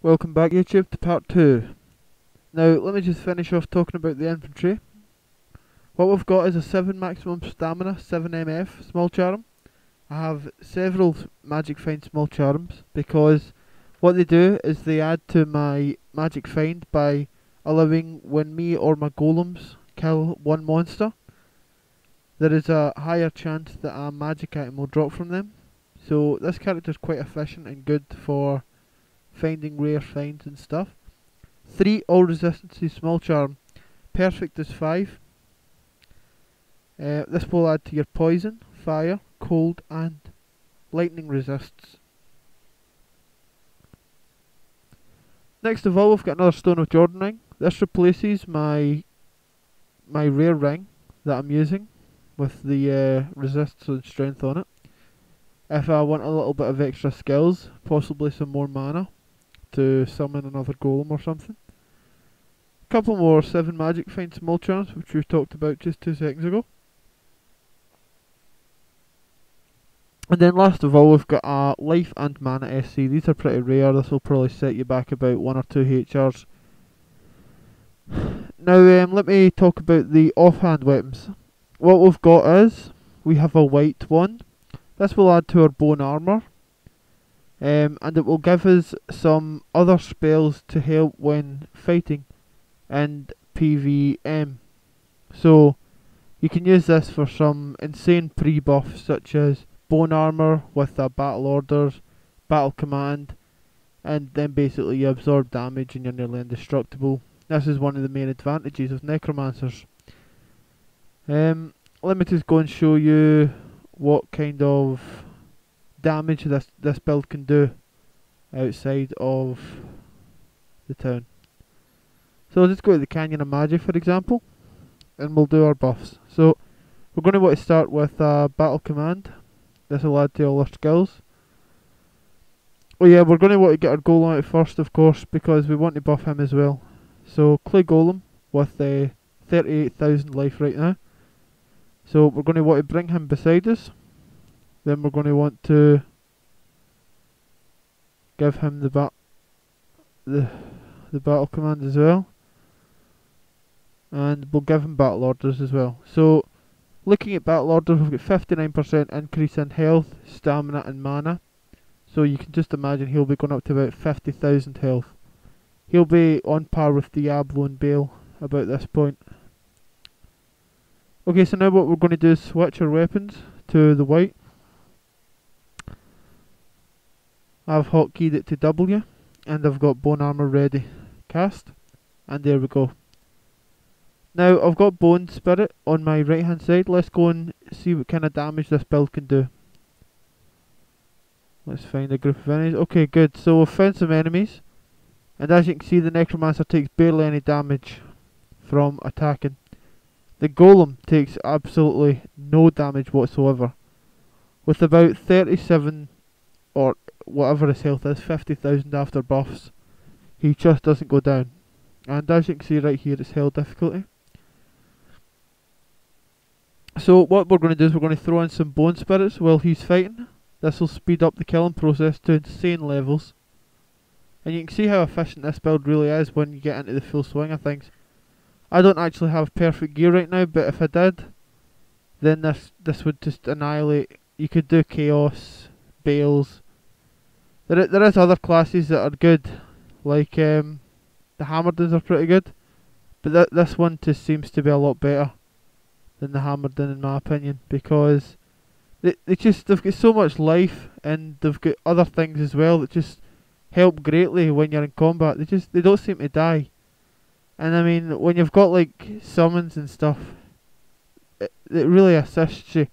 Welcome back YouTube to part 2. Now let me just finish off talking about the infantry. What we've got is a 7 maximum stamina, 7 MF small charm. I have several magic find small charms because what they do is they add to my magic find by allowing when me or my golems kill one monster, there is a higher chance that a magic item will drop from them. So this character is quite efficient and good for finding rare finds and stuff. 3 all resistances small charm, perfect as 5. This will add to your poison, fire, cold and lightning resists. Next of all, we've got another Stone of Jordan ring. This replaces my rare ring that I'm using with the resistance and strength on it. If I want a little bit of extra skills, possibly some more mana to summon another golem or something. A couple more 7 magic find small charms, which we talked about just 2 seconds ago. And then last of all, we've got a life and mana SC. These are pretty rare. This will probably set you back about 1 or 2 HRs. Now let me talk about the offhand weapons. What we've got is, we have a white one. This will add to our bone armour. And it will give us some other spells to help when fighting and PVM. So you can use this for some insane pre-buffs such as bone armour with a battle orders, battle command, and then basically you absorb damage and you're nearly indestructible. This is one of the main advantages of necromancers. Let me just go and show you what kind of damage this build can do outside of the town. So let's go to the Canyon of Magic for example, and we'll do our buffs. So we're going to want to start with a battle command. This will add to all our skills. Oh yeah, we're going to want to get our Golem out first of course, because we want to buff him as well. So Clay Golem with 38,000 life right now. So we're going to want to bring him beside us. Then we're going to want to give him the battle command as well. And we'll give him battle orders as well. So looking at battle orders, we've got 59% increase in health, stamina and mana. So you can just imagine he'll be going up to about 50,000 health. He'll be on par with Diablo and Bale about this point. Okay, so now what we're going to do is switch our weapons to the white. I've hotkeyed it to W and I've got bone armour ready. Cast, and there we go. Now I've got bone spirit on my right hand side. Let's go and see what kind of damage this build can do. Let's find a group of enemies. Okay, good. So we've found some enemies, and as you can see the necromancer takes barely any damage from attacking. The golem takes absolutely no damage whatsoever. With about 37 or whatever his health is, 50,000 after buffs, he just doesn't go down. And as you can see right here, it's hell difficulty. So what we're going to do is we're going to throw in some bone spirits while he's fighting. This will speed up the killing process to insane levels. And you can see how efficient this build really is when you get into the full swing of things. I don't actually have perfect gear right now, but if I did, then this would just annihilate. You could do chaos, bales. There is other classes that are good, like the Hammerdins are pretty good, but this one just seems to be a lot better than the Hammerdin in my opinion, because they've got so much life and they've got other things as well that just help greatly when you're in combat. They don't seem to die, and I mean when you've got like summons and stuff, it really assists you.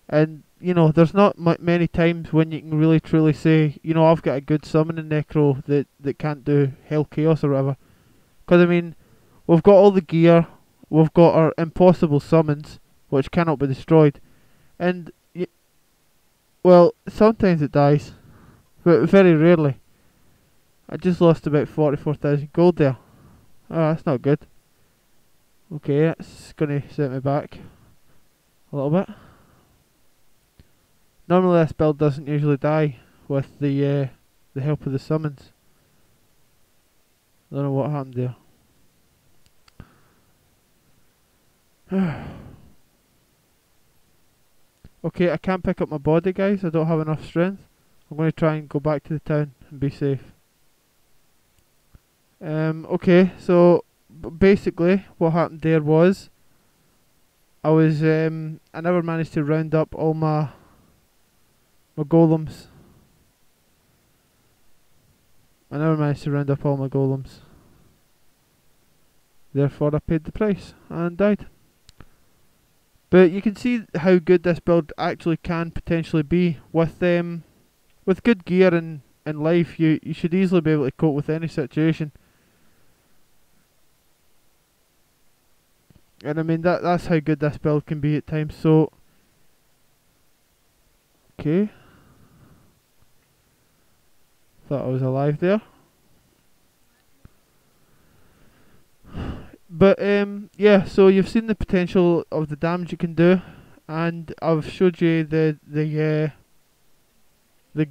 And you know, there's not many times when you can really truly say, you know, I've got a good summoning necro that can't do hell chaos or whatever. Because I mean, we've got all the gear, we've got our impossible summons, which cannot be destroyed, and well, sometimes it dies, but very rarely. I just lost about 44,000 gold there. Oh, that's not good. Okay, that's gonna set me back a little bit. Normally this build doesn't usually die with the help of the summons. Don't know what happened there. Okay, I can't pick up my body, guys. I don't have enough strength. I'm going to try and go back to the town and be safe. Okay, so basically what happened there was I never managed to round up all my golems. I never managed to round up all my golems. Therefore I paid the price and died. But you can see how good this build actually can potentially be with good gear and life. You should easily be able to cope with any situation. And I mean that's how good this build can be at times. So okay, thought I was alive there. But yeah, so you've seen the potential of the damage you can do, and I've showed you the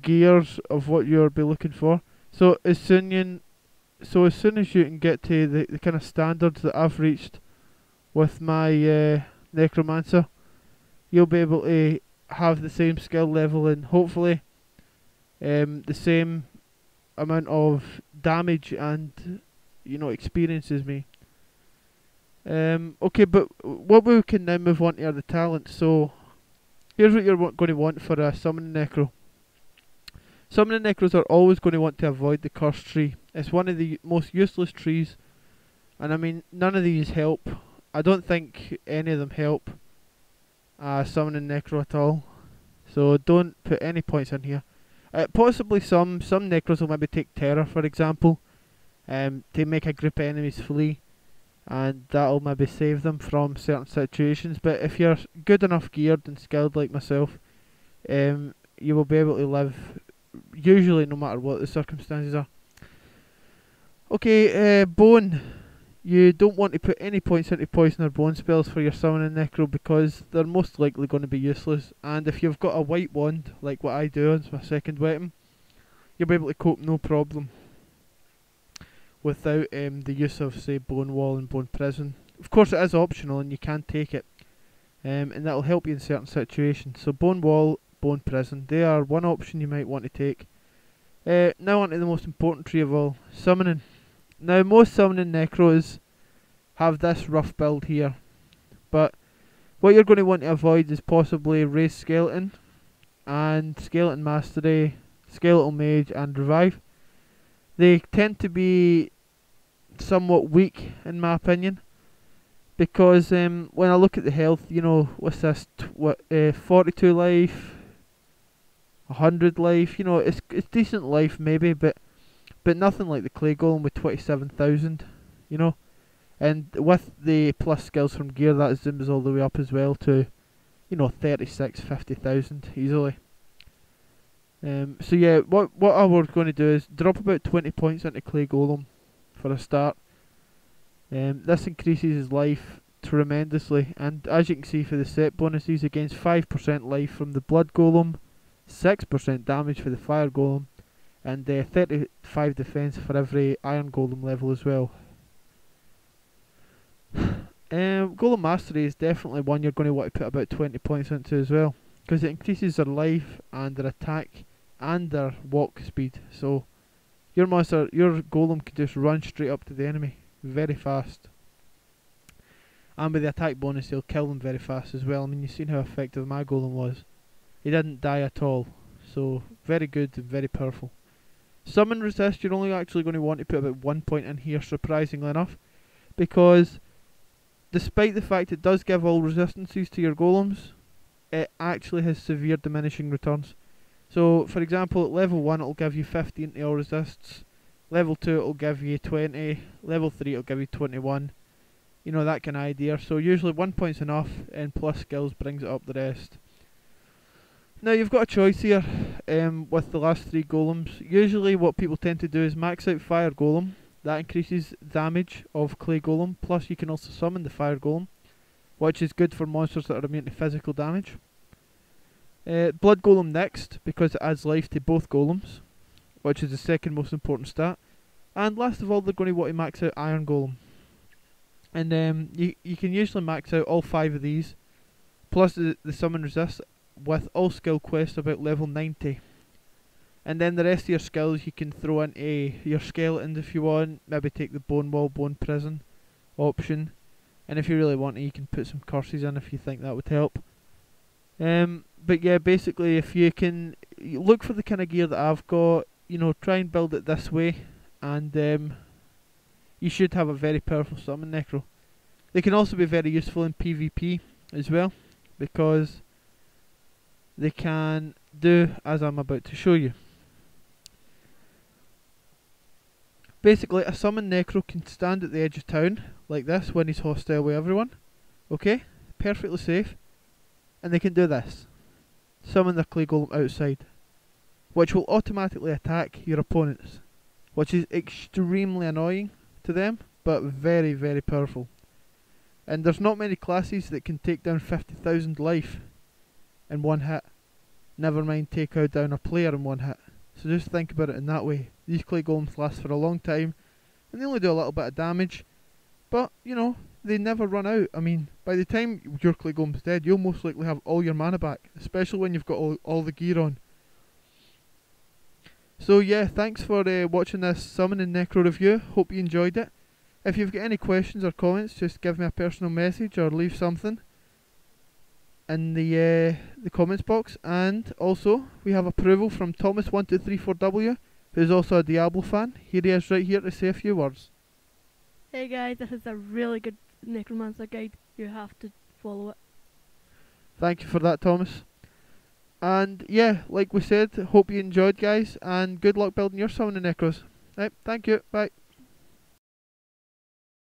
gears of what you'll be looking for. So as soon as you can get to the kind of standards that I've reached with my necromancer, you'll be able to have the same skill level and hopefully the same amount of damage and experience as me. Okay, but what we can now move on to are the talents. So here's what you're going to want for a summoning necro. Summoning necros are always going to want to avoid the cursed tree. It's one of the most useless trees, and I mean none of these help. I don't think any of them help summoning necro at all. So don't put any points in here. Possibly some necros will maybe take terror, for example, to make a group of enemies flee, and that'll maybe save them from certain situations. But if you're good enough geared and skilled like myself, you will be able to live usually no matter what the circumstances are. Okay, bone. You don't want to put any points into poison or bone spells for your summoning necro because they're most likely going to be useless, and if you've got a white wand like what I do as my second weapon, you'll be able to cope no problem without the use of, say, bone wall and bone prison. Of course it is optional and you can take it, and that'll help you in certain situations. So bone wall, bone prison, they are one option you might want to take. Now on to the most important tree of all, summoning. Now most summoning necros have this rough build here, but what you're going to want to avoid is possibly raised skeleton and skeleton mastery, skeletal mage and revive. They tend to be somewhat weak in my opinion, because when I look at the health, what's this, 42 life, 100 life, it's decent life maybe, but nothing like the clay golem with 27,000, and with the plus skills from gear that zooms all the way up as well to 36, 50,000 easily. So yeah, what we're going to do is drop about 20 points into clay golem for a start. This increases his life tremendously, and as you can see for the set bonuses, he gains 5% life from the blood golem, 6% damage for the fire golem, and 35 defense for every iron golem level as well. Golem mastery is definitely one you're going to want to put about 20 points into as well, because it increases their life and their attack and their walk speed. So your golem can just run straight up to the enemy very fast, and with the attack bonus he'll kill them very fast as well. I mean, you've seen how effective my golem was. He didn't die at all, so very good and very powerful. Summon resist, you're only actually going to want to put about 1 point in here, surprisingly enough, because despite the fact it does give all resistances to your golems, it actually has severe diminishing returns. So for example, at level 1 it'll give you 15 to all resists, level 2 it'll give you 20, level 3 it'll give you 21, that kind of idea. So usually 1 point's enough, and plus skills brings it up the rest. Now you've got a choice here with the last 3 golems. Usually what people tend to do is max out fire golem. That increases damage of clay golem, plus you can also summon the fire golem, which is good for monsters that are immune to physical damage. Blood golem next, because it adds life to both golems, which is the second most important stat. And last of all, they're going to want to max out Iron Golem. And you can usually max out all 5 of these, plus the summon resist, with all skill quests about level 90. And then the rest of your skills you can throw into your skeletons if you want. Maybe take the bone wall, bone prison option. And if you really want to, you can put some curses in if you think that would help. But yeah, basically, if you can look for the kind of gear that I've got, you know, try and build it this way, and you should have a very powerful summon Necro. They can also be very useful in PvP as well, because they can do as I'm about to show you. Basically, a summon Necro can stand at the edge of town, like this, when he's hostile with everyone. Okay? Perfectly safe. And they can do this. Summon the clay golem outside, which will automatically attack your opponents, which is extremely annoying to them, but very, very powerful. And there's not many classes that can take down 50,000 life in one hit. Never mind take down a player in one hit. So just think about it in that way. These clay golems last for a long time, and they only do a little bit of damage, but you know, they never run out. I mean, by the time your clay golem's dead, you'll most likely have all your mana back, especially when you've got all the gear on. So yeah, thanks for watching this summoning Necro review. Hope you enjoyed it. If you've got any questions or comments, just give me a personal message or leave something in the comments box. And also, we have approval from Thomas1234W, who's also a Diablo fan. Here he is right here to say a few words. Hey guys, this is a really good necromancer guide. You have to follow it. Thank you for that, Thomas. And yeah, like we said, hope you enjoyed, guys, and good luck building your summoning necros. Right, thank you, bye.